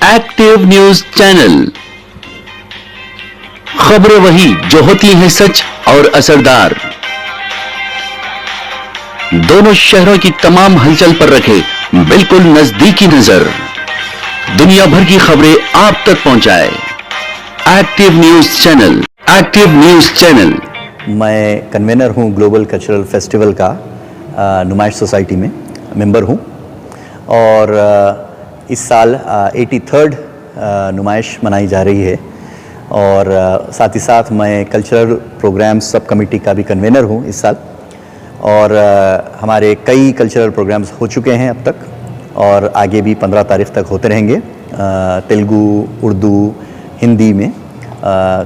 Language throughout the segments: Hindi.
Active news channel. खबरें वही जो होती हैं सच और असरदार। दोनों शहरों की तमाम हलचल पर रखे बिल्कुल नजदीकी नजर। दुनिया भर की खबरें आप तक पहुंचाए। Active news channel. Active news channel. मैं कन्वेनर हूं ग्लोबल कल्चरल फेस्टिवल का नुमाइश सोसाइटी में मेंबर हूं और इस साल 83rd नुमाइश मनाई जा रही है और साथ ही साथ मैं कल्चरल प्रोग्राम्स सब कमेटी का भी कन्वेनर हूं इस साल और हमारे कई कल्चरल प्रोग्राम्स हो चुके हैं अब तक और आगे भी 15 तारीख तक होते रहेंगे। तेलुगु, उर्दू, हिंदी में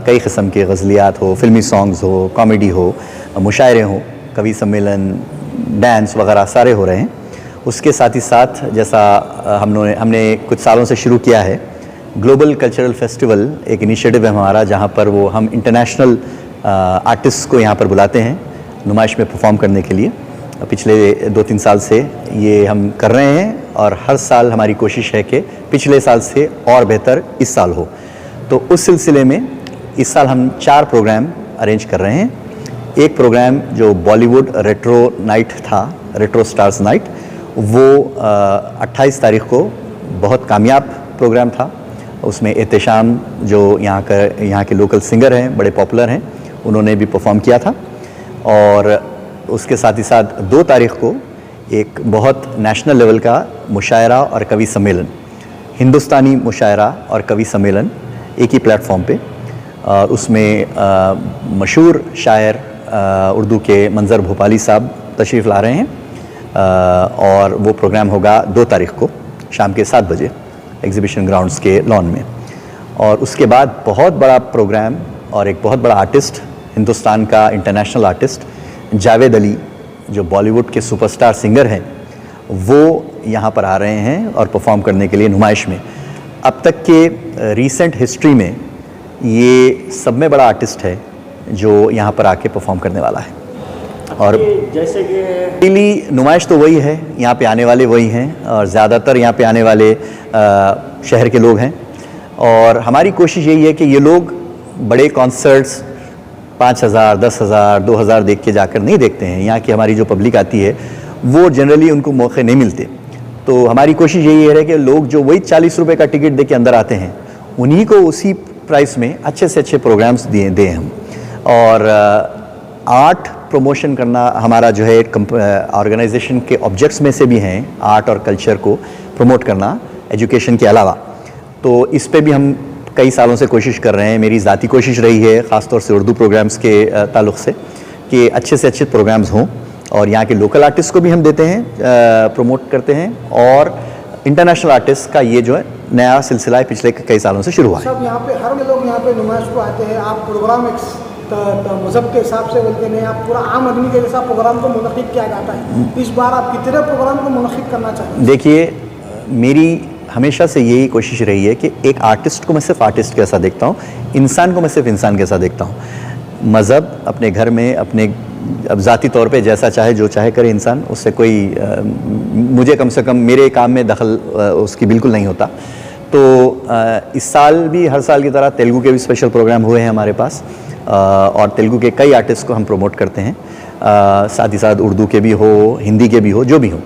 कई किस्म के गज़लियात हो, फिल्मी सॉन्ग्स हो, कॉमेडी हो, मुशायरे हो, कवि सम्मेलन, डांस वगैरह सारे हो रहे हैं। उसके साथ ही साथ जैसा हमने कुछ सालों से शुरू किया है ग्लोबल कल्चरल फेस्टिवल, एक इनिशिएटिव है हमारा जहाँ पर वो हम इंटरनेशनल आर्टिस्ट को यहाँ पर बुलाते हैं नुमाइश में परफॉर्म करने के लिए। पिछले 2-3 साल से ये हम कर रहे हैं और हर साल हमारी कोशिश है कि पिछले साल से और बेहतर इस साल हो। तो उस सिलसिले में इस साल हम 4 प्रोग्राम अरेंज कर रहे हैं। एक प्रोग्राम जो बॉलीवुड रेट्रो नाइट था, रेट्रो स्टार्स नाइट, वो 28 तारीख को बहुत कामयाब प्रोग्राम था। उसमें एहतशाम जो यहाँ के लोकल सिंगर हैं, बड़े पॉपुलर हैं, उन्होंने भी परफॉर्म किया था। और उसके साथ ही साथ 2 तारीख को एक बहुत नेशनल लेवल का मुशायरा और कवि सम्मेलन, हिंदुस्तानी मुशायरा और कवि सम्मेलन एक ही प्लेटफॉर्म पे, और उसमें मशहूर शायर उर्दू के मंजर भोपाली साहब तशरीफ़ ला रहे हैं और वो प्रोग्राम होगा 2 तारीख को शाम के 7 बजे एग्जीबिशन ग्राउंड्स के लॉन में। और उसके बाद बहुत बड़ा प्रोग्राम और एक बहुत बड़ा आर्टिस्ट, हिंदुस्तान का इंटरनेशनल आर्टिस्ट जावेद अली, जो बॉलीवुड के सुपरस्टार सिंगर हैं, वो यहाँ पर आ रहे हैं और परफॉर्म करने के लिए नुमाइश में। अब तक के रीसेंट हिस्ट्री में ये सब में बड़ा आर्टिस्ट है जो यहाँ पर आके परफॉर्म करने वाला है। और जैसे कि पहली नुमाइश तो वही है, यहाँ पे आने वाले वही हैं और ज़्यादातर यहाँ पे आने वाले शहर के लोग हैं। और हमारी कोशिश यही है कि ये लोग बड़े कॉन्सर्ट्स 5,000, 10,000, 2,000 देख के जाकर नहीं देखते हैं। यहाँ की हमारी जो पब्लिक आती है वो जनरली उनको मौके नहीं मिलते। तो हमारी कोशिश यही है कि लोग जो वही 40 रुपये का टिकट दे के अंदर आते हैं, उन्हीं को उसी प्राइस में अच्छे से अच्छे प्रोग्राम्स दें हम। और आर्ट प्रमोशन करना हमारा जो है ऑर्गेनाइजेशन के ऑब्जेक्ट्स में से भी हैं, आर्ट और कल्चर को प्रमोट करना एजुकेशन के अलावा। तो इस पे भी हम कई सालों से कोशिश कर रहे हैं। मेरी ज़ाती कोशिश रही है ख़ासतौर से उर्दू प्रोग्राम्स के ताल्लुक़ से कि अच्छे से अच्छे प्रोग्राम्स हों और यहाँ के लोकल आर्टिस्ट को भी हम देते हैं, प्रमोट करते हैं। और इंटरनेशनल आर्टिस्ट का ये जो है नया सिलसिला है, पिछले कई सालों से शुरू हुआ है। सब यहाँ पे हर लोग यहाँ पे नुमाइश को आते हैं। आप प्रोग्राम एक मज़हब के हिसाब से बोलते नहीं, आप पूरा आम आदमी के जैसा प्रोग्राम को मुनक़िद किया जाता है। इस बार आप कितने प्रोग्राम को मुनक़िद करना चाहते हैं? देखिए, मेरी हमेशा से यही कोशिश रही है कि एक आर्टिस्ट को मैं सिर्फ आर्टिस्ट कैसा देखता हूँ, इंसान को मैं सिर्फ इंसान कैसा देखता हूँ। मज़हब अपने घर में अपने अब ज़ाती तौर पे जैसा चाहे जो चाहे करे इंसान, उससे कोई मुझे कम से कम मेरे काम में दखल उसकी बिल्कुल नहीं होता। तो इस साल भी हर साल की तरह तेलुगु के भी स्पेशल प्रोग्राम हुए हैं हमारे पास और तेलुगु के कई आर्टिस्ट को हम प्रमोट करते हैं। साथ ही साथ उर्दू के भी हो, हिंदी के भी हो, जो भी हो।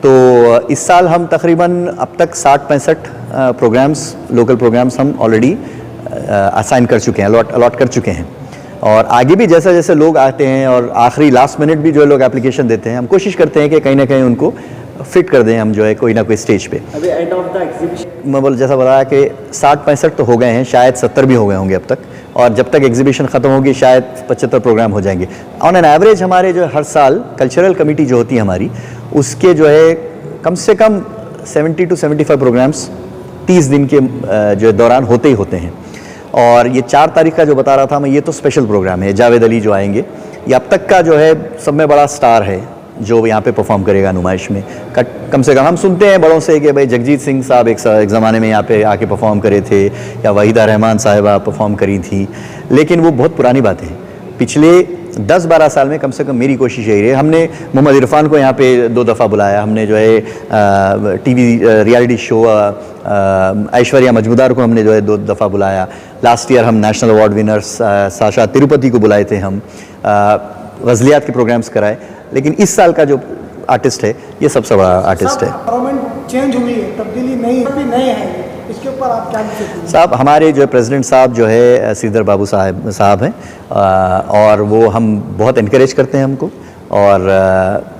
तो इस साल हम तकरीबन अब तक 60-65 प्रोग्राम्स, लोकल प्रोग्राम्स हम ऑलरेडी असाइन कर चुके हैं, अलॉट कर चुके हैं। और आगे भी जैसे जैसे लोग आते हैं और आखिरी लास्ट मिनट भी जो लोग एप्लीकेशन देते हैं, हम कोशिश करते हैं कि कहीं ना कहीं उनको फिट कर दें हम जो है कोई ना कोई स्टेज पे। अभी एंड ऑफ द एग्जीबिशन मैं जैसा बताया कि 60-65 तो हो गए हैं, शायद 70 भी हो गए होंगे अब तक। और जब तक एग्जीबिशन ख़त्म होगी शायद 75 प्रोग्राम हो जाएंगे। ऑन एन एवरेज हमारे जो हर साल कल्चरल कमेटी जो होती है हमारी, उसके जो है कम से कम 70 to 75 प्रोग्राम्स 30 दिन के जो दौरान होते ही होते हैं। और ये 4 तारीख का जो बता रहा था मैं, ये तो स्पेशल प्रोग्राम है। जावेद अली जो आएंगे, ये अब तक का जो है सब में बड़ा स्टार है जो यहाँ पे परफॉर्म करेगा नुमाइश में। कम से कम हम सुनते हैं बड़ों से कि भाई जगजीत सिंह साहब एक ज़माने में यहाँ पे आके परफॉर्म करे थे, या वहीदा रहमान साहिबा परफॉर्म करी थी, लेकिन वो बहुत पुरानी बातें हैं। पिछले 10-12 साल में कम से कम मेरी कोशिश यही रही। हमने मोहम्मद इरफान को यहाँ पे 2 दफ़ा बुलाया, हमने जो है TV reality show Aishwarya Majumdar को हमने जो है 2 दफ़ा बुलाया। लास्ट ईयर हम national award winners Sasha Tirupati को बुलाए थे, हम गज़लियात के प्रोग्राम्स कराए। लेकिन इस साल का जो आर्टिस्ट है ये सबसे बड़ा आर्टिस्ट है। गवर्नमेंट चेंज हुई है, तब्दीली नहीं, अभी नए हैं, इसके ऊपर आप क्या कहते हैं? साहब हमारे जो प्रेसिडेंट साहब जो है श्रीधर बाबू साहब हैं, और वो हम बहुत इनकरेज करते हैं हमको, और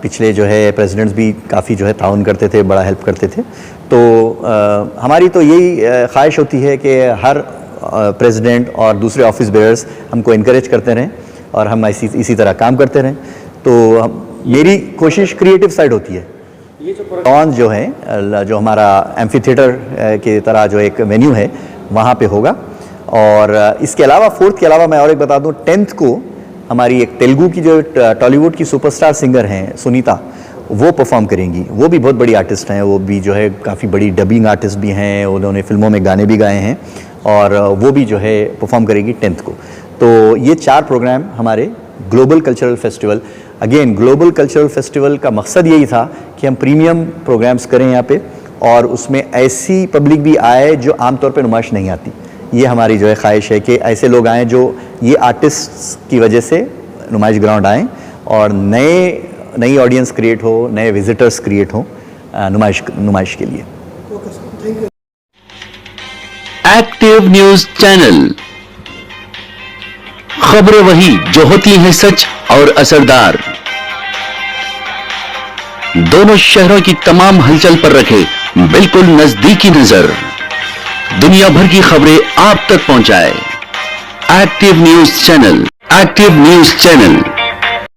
पिछले जो है प्रेसिडेंट्स भी काफ़ी जो है ताउन करते थे, बड़ा हेल्प करते थे। तो हमारी तो यही ख्वाहिश होती है कि हर प्रेसिडेंट और दूसरे ऑफिस बेयर्स हमको इनकरेज करते रहें और हम इसी तरह काम करते रहें। तो मेरी कोशिश क्रिएटिव साइड होती है। लॉन जो है, जो हमारा एम्फी थिएटर की तरह जो एक वेन्यू है वहाँ पे होगा। और इसके अलावा 4th के अलावा मैं और एक बता दूँ, 10th को हमारी एक तेलुगु की जो टॉलीवुड की सुपरस्टार सिंगर हैं सुनीता, वो परफॉर्म करेंगी। वो भी बहुत बड़ी आर्टिस्ट हैं, वो भी जो है काफ़ी बड़ी डबिंग आर्टिस्ट भी हैं, उन्होंने फिल्मों में गाने भी गाए हैं, और वो भी जो है परफॉर्म करेगी 10th को। तो ये 4 प्रोग्राम हमारे global cultural festival, again global cultural festival का मकसद यही था कि हम प्रीमियम प्रोग्राम्स करें यहाँ पे, और उसमें ऐसी पब्लिक भी आए जो आमतौर पे नुमाइश नहीं आती। ये हमारी जो है ख्वाहिश है कि ऐसे लोग आएँ जो ये आर्टिस्ट्स की वजह से नुमाइश ग्राउंड आएँ, और नई ऑडियंस क्रिएट हो, नए विजिटर्स क्रिएट हो नुमाइश के लिए। Okay sir, thank you. Active news channel, खबरें वही जो होती हैं सच और असरदार। दोनों शहरों की तमाम हलचल पर रखे बिल्कुल नजदीकी नजर, दुनिया भर की खबरें आप तक पहुंचाए। Active news channel, active news channel.